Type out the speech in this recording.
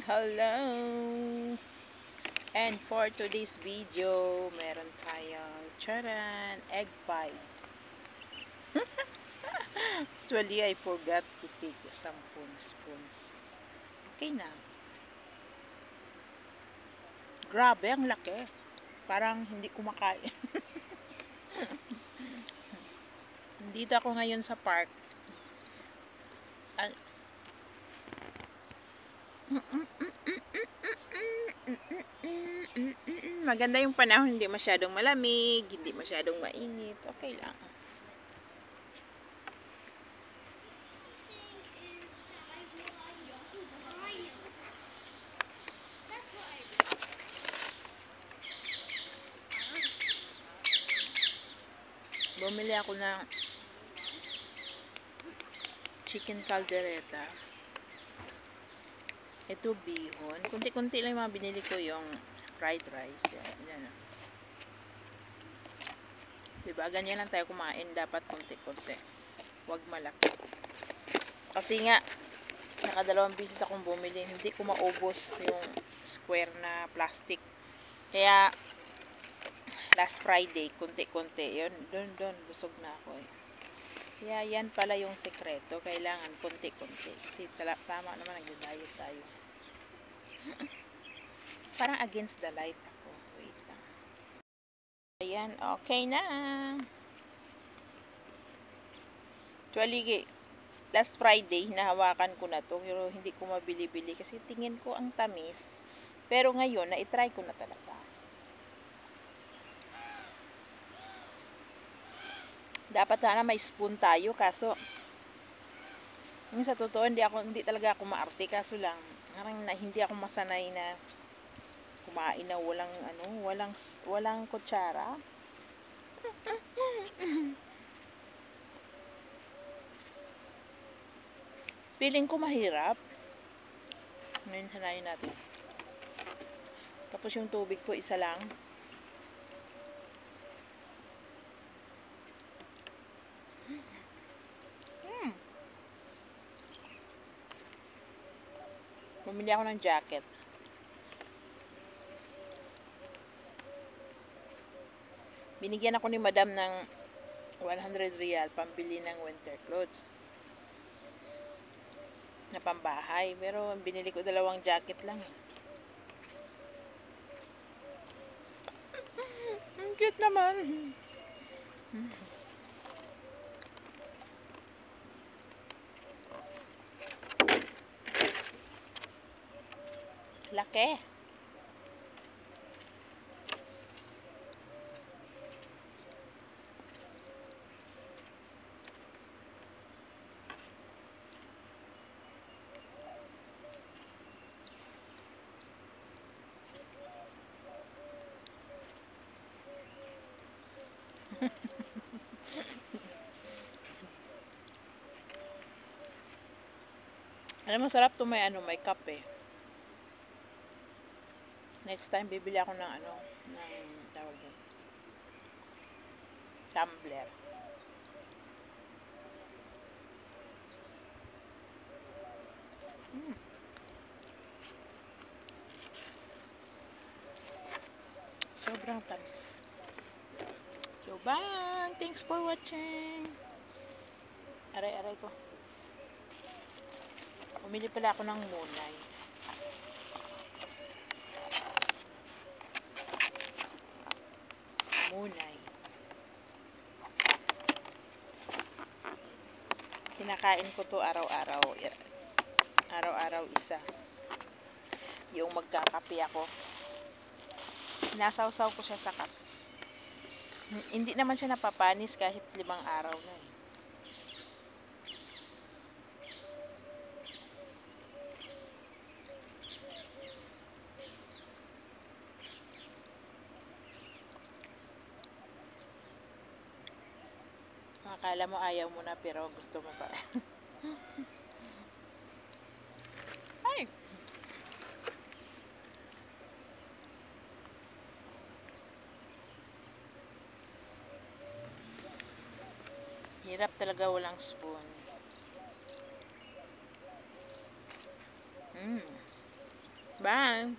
Hello! And for today's video, meron tayong charan, egg pie. Actually, I forgot to take some spoons. Okay na. Grabe, ang laki. Parang hindi kumakain. Dito ako ngayon sa park. Maganda yung panahon, hindi masyadong malamig, hindi masyadong mainit. Okay lang. Bumili ako ng chicken caldereta. Ito bihon. Kunti-kunti lang yung mga binili ko, yung fried rice. Yan. Diba? Ganyan lang tayo kumain. Dapat kunti-kunti. Huwag malaki. Kasi nga, nakadalawang bisis akong bumili. Hindi ko maubos yung square na plastic. Kaya, last Friday, kunti-kunti. Yun, doon, busog na ako eh. Kaya yan pala yung sekreto. Kailangan kunti-kunti. Kasi tama naman, nag-diet tayo. Parang against the light ako. Wait lang. Ayan, okay na. Actually, last Friday, nahawakan ko na to. Pero hindi ko mabili-bili kasi tingin ko ang tamis. Pero ngayon, na-try ko na talaga. Dapat sana may spoon tayo, kaso sa totoo hindi talaga ako maarte, kaso lang hindi ako masanay na kumain na walang kutsara. Feeling ko mahirap. Ngayon sanayin natin. Tapos yung tubig ko isa lang. Bumili ako ng jacket. Binigyan ako ni madam ng 100 real pambili ng winter clothes na pambahay. Pero binili ko 2 jacket lang eh. Ang cute naman. Laki. Alam mo, sarap to may kape. Next time, bibili ako ng tawag yun, tumbler. Sobrang tamis. So, bye! Thanks for watching! Aray ko. Bumili pala ako ng munay. Kinakain ko to araw-araw. Araw-araw isa. Yung magkakape ako. Nasawsaw ko siya sa kape. Hindi naman siya napapanis kahit 5 araw na eh. Akala mo ayaw mo na pero gusto mo pa. Ay! Hirap talaga walang spoon. Bye!